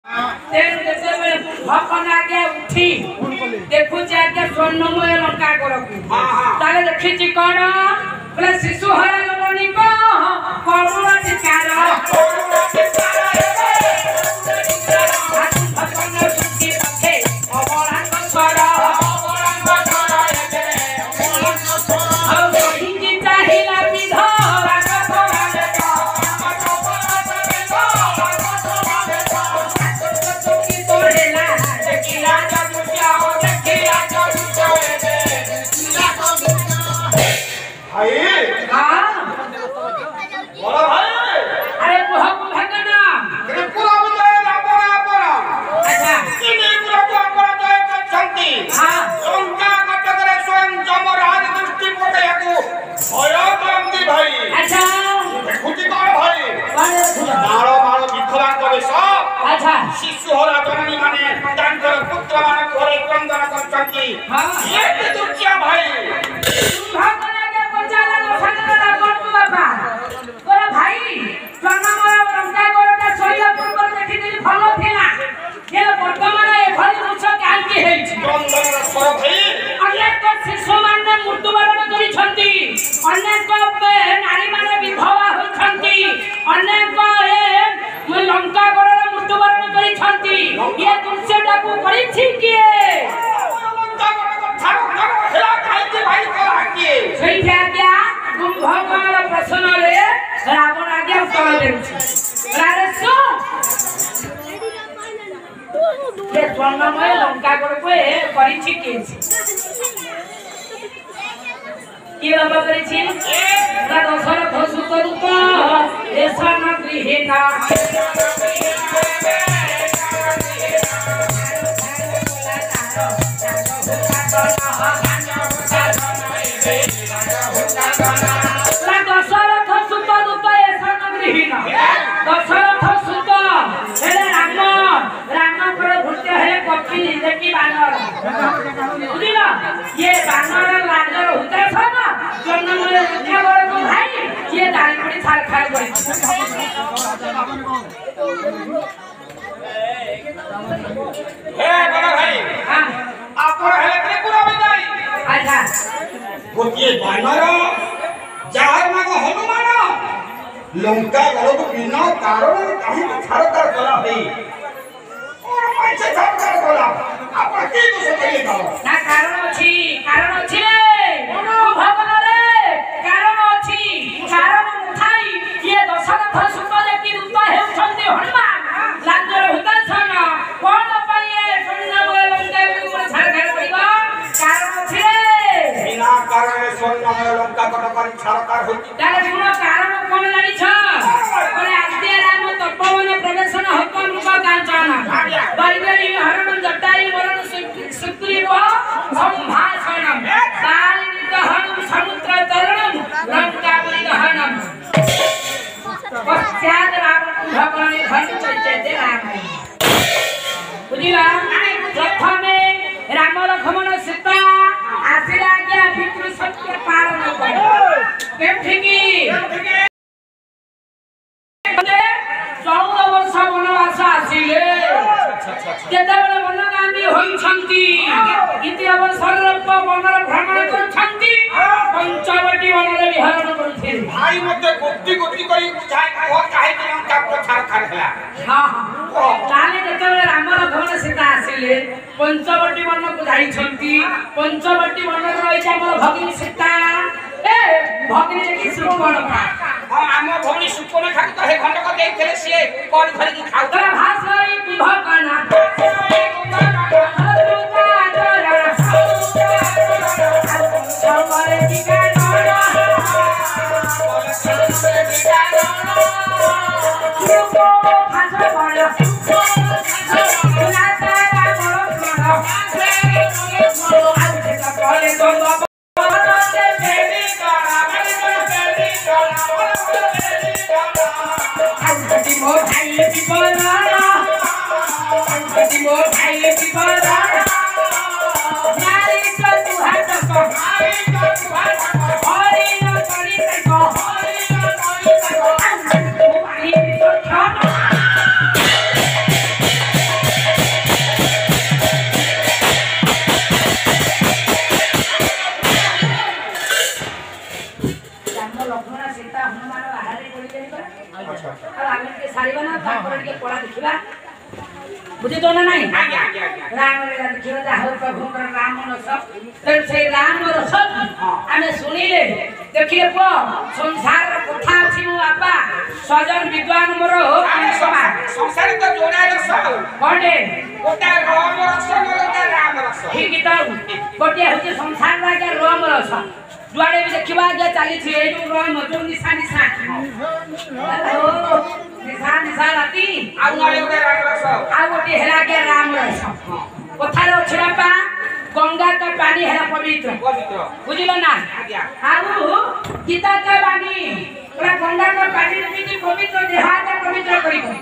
तेरे जैसे में भक्कन आगे उठी देखु जाके स्वर्णमय लंका करकु ताले देखि छि कोन बोले शिशु हरा ललनी को करुणा टिकार भक्कन सुखी पथे अबला स्वर शिशु होला जननी माने तांकर पुत्र मान घरे क्रंदन करछंती ये के दुखिया भाई भगवान के पचाला लखनला बंधु बाबा तोरा भाई जन्मरा लंका गोरटा सहिया पूर्व देखिदिली फलो थिला ये वर्तमान ए भली मुछ कांती हेछि क्रंदन कर भाई अनेक शिशु माने मृत्युवरण करिछंती अनेक नारी माने विधवा होछंती अनेक ए लंका गोरटा मृत्युवरण करिछंती ये दृश्यटा को करिछि किए लंका गोरटा थारो थारो हेला काईते भाई कला किए सेठी आज्ञा कुंभकर्ण प्रश्न रे रावण आज्ञा उत्तर देछि रारेसु ये स्वर्णमय लंका गोरको करिछि किए की बाबा करिछि रा दशरथ सुत रूप एसन गृहिणा दशरथ सुत रूप एसन गृहिणा दशरथ सुत हेले राम राम पर भूत्य हेले कपि देखि बानर बुझिला ये बानर लाजर होता था ना जन्मले लंका गोरको भाई ये दाल पड़ी थार खार गई हे बड़ा भाई हां आपन हेले त्रिपुरा में जाई अच्छा गोटिए बानर जार मागो हनुमान लंका गोरको बिना कारण काहे छाड़तार कला हई और माइसे छाड़तार कला आपन की दोष कइले ना कारण अछि रे भगवान रे कारण अछि कारण उठाई ये दशरथ सुतले की रूप हेउछन्ते हनुमान लाजर हुता छन कोन पाइए स्वर्णमय लंका ऊपर छाड़ करिबा कारण अछि रे बिना कारण स्वर्णमय लंका कटकरी छाड़तार होती ताले सुनो कारण कोन जानि छ बोले आद्य राम तपोवन प्रवेशन हकम रूप कांचन बलगरी हरण जटाई वरण सुग्रीव संभाषणम बालिनी दहनम समुद्र तरणम लंकापुरी दहनम पश्चात रावण कुंभकर्ण धन चैत्य राम बुझिला प्रथमे राम लक्ष्मण सीता आसिला के पितृ सत्य पालन कर केठिकी 14 वर्ष वनवास आसिले केतेबेले वनगामी होइछंती इति अवसर वनर भ्रमण करछंती पंचवटी वनरे विहरण करथिन भाई मते गुप्ती गुप्ती करी बुझाई को काहे कि लंका को छाड़ खारला हां हां ताले केतेबेले राम लक्ष्मण सीता आसिले पंचवटी वन को जाइछंती पंचवटी वन रहि छै हमर भगिनी सीता ए भगिनी देखि सुकोण का हम भगिनी सुकोण खाक त हे खंड को देखले सिए कोन धरि की खाउ तोरा भाषाई कुंभकर्ण People बुझे तो ना नहीं आज्ञा आज्ञा आज्ञा राम लीला देखियो जा हो प्रभु राम रस तेरे से राम रस आमे सुनिले देखिए पो संसार कथा अछि मो आपा सजन विद्वान मोर संसार तो जोड़ा रस कोडे गोटा राम रस गोटा राम रस ठीक त गोटे होचे संसार लागे राम रस जुआड़े भी देखिबा जे चाली छी ए जो राम जो निशा निशा निशा निशा राती आ नाले गोटा राम रस आ गोटे हेला के राम रस कथार अछि बापा गंगा का पानी है पवित्र पवित्र बुझिलो ना आज्ञा आउ गीता का पानी पूरा गंगा का पानी की पवित्र देहा का पवित्र करिबो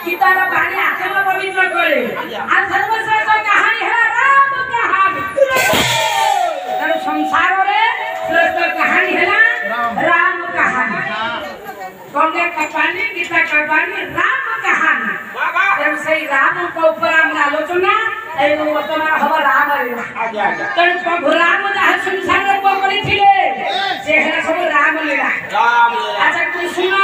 गीता का पानी आत्मा पवित्र करे आ सर्वश्रेष्ठ कहानी है राम कहानी तर संसार रे श्रेष्ठ कहानी है राम कहानी गंगा का पानी गीता का पानी राम कहानी बाबा जब से राम को ऊपर हम आलोचना एगो वर्तमान हवा राम लीला आज्ञा आज्ञा तन प्रभु राम जहाँ संसार को करिथिले से है सब राम लीला राम लीला अच्छा तू सुनो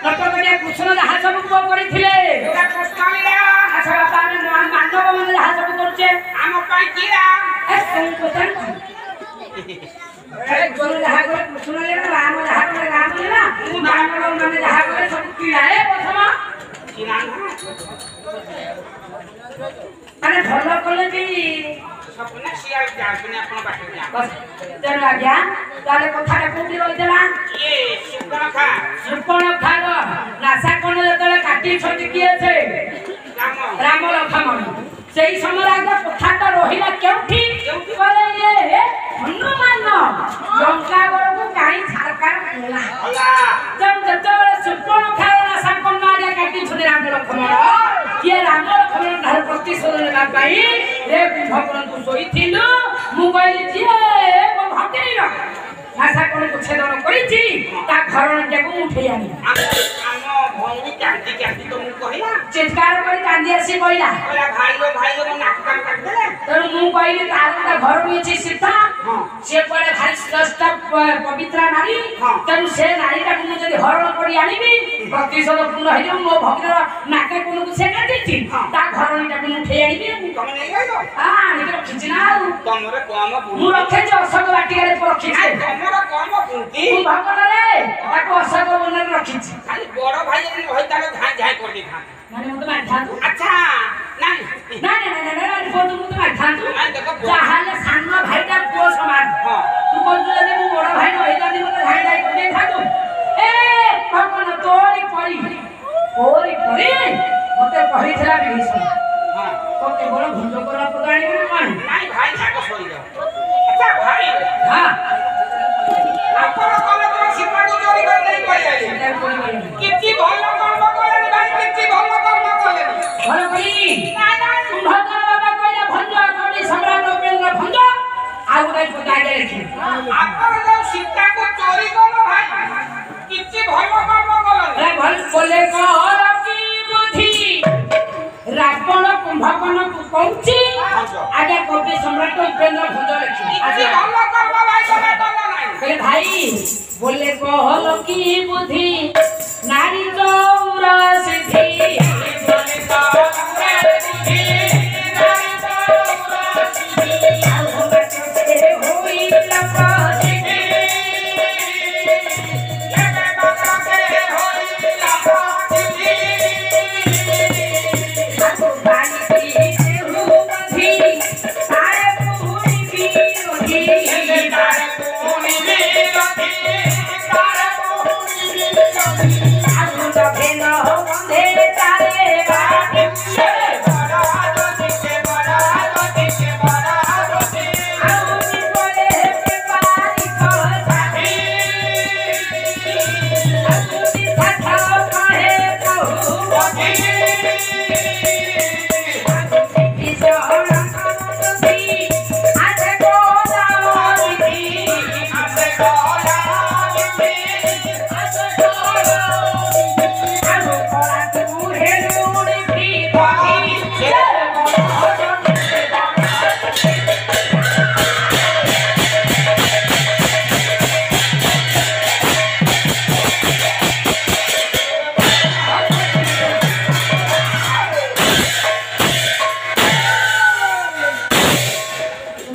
नटकड़िया कृष्ण जहाँ सब को करिथिले गोटा कृष्ण लीला अच्छा बाबा में मानव मन जहाँ सब करछे आम पाई कीरा ए संकोचन ए गुरु जहाँ को कृष्ण लीला राम जहाँ को राम लीला मानव मन जहाँ को सब कीड़ा है प्रथम अरे भलो कले की सपना सियाल जाने अपन बाटे जा बस तेरा आज्ञा ताले कथाटा कोठी रहितला ये सुपणखा सुपणखार नासा कोन जतले काटी छति किए छे राम राम लक्ष्मण सेही समय आगे कथाटा रहिला केउठी बोले ये हनुमान लंका गरको काई सरकार केला अल्लाह जब जतले सुपणखार नासा कोन आगे काटी छति राम लक्ष्मण ये राम लक्ष्मण धर प्रतिशोध लेबा पाई रे भगवान को सोईथिलु मु कहली जे मो भक्ति न भाषा कोन को छेदन करिछि ता घरण जाको उठै आनी आम भौणी कांदी कांदी तो मु कहिला चित्कार करी कांदी आसी कहला बोला भाई लो नाक कान काट देले तर मु कहली तार ता घर में छी सीता से पड़े भारी श्रेष्ठ पवित्र नारी तनु से नारी का मु जदी हरण करी आनिबी प्रतिशोध पूर्ण हे मो भक्त नाके कोन को से काटिछि ता घरण जाको उठै आनिबी तुम नहीं गयो हां निके खिचना तमरे कम मु रखे जे अशोक वाटिका रे रखिछि तमरे कम बुंती मु भगवान रे ताको अशोक वन रे रखिछि खाली बड़ भाई जन होई ताले धाय धाय कर दे था माने मु तो माथांतु अच्छा नहीं नहीं फोटो मु तो माथांतु नहीं देखो जाहाले सानो भाईटा पुओ समान हां तू कोन जदी मु बड़ भाई न हेता दी मते धाय धाय कर दे थातु ए भगवान तोरी परी मते कहिथला बिहिस हां तो केवल भुंज करा पदाणी कोन नहीं भाई जाको सोई जाओ अच्छा भाई हां आपन कले तो सीमा को चोरी कर नहीं पई किछि भलो कर्म करले भाई किछि भलो कर्म करले भलो करी नहीं कुंभकर बाबा कहला भंज कवि सम्राट उपेंद्र भंज आ गुडा पता के लिखि आपन जो सीता को चोरी करलो भाई किछि भलो कर्म करले अरे भल बोले कहल की बुद्धि रावण कुंभकर्ण को कहछि आगे कवि सम्राट उपेंद्र भंज लिखि किछि भलो कर्म भाई करे नहीं कहले भाई बोले कहल की बुद्धि नारी चौर सिद्धि बोले कहल बुद्धि नारी चौर सिद्धि आउ बच्चे होई लपसी लेबे बाबा के होई लापसी आउ बानी की हो बुद्धि सारे पूरी की लेबे तारे पूरी मेरती तारे पूरी मेरती आउ तो भेनो बंधे तारे बाटे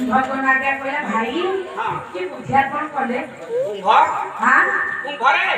କୁମ୍ଭକର୍ଣ୍ଣ ଆଜ୍ଞା କହିଲା ଭାଇ ହଁ। କି ବୁଦ୍ଧିଆ କଣ କଲେ କୁମ୍ଭ ହଁ କୁମ୍ଭରେ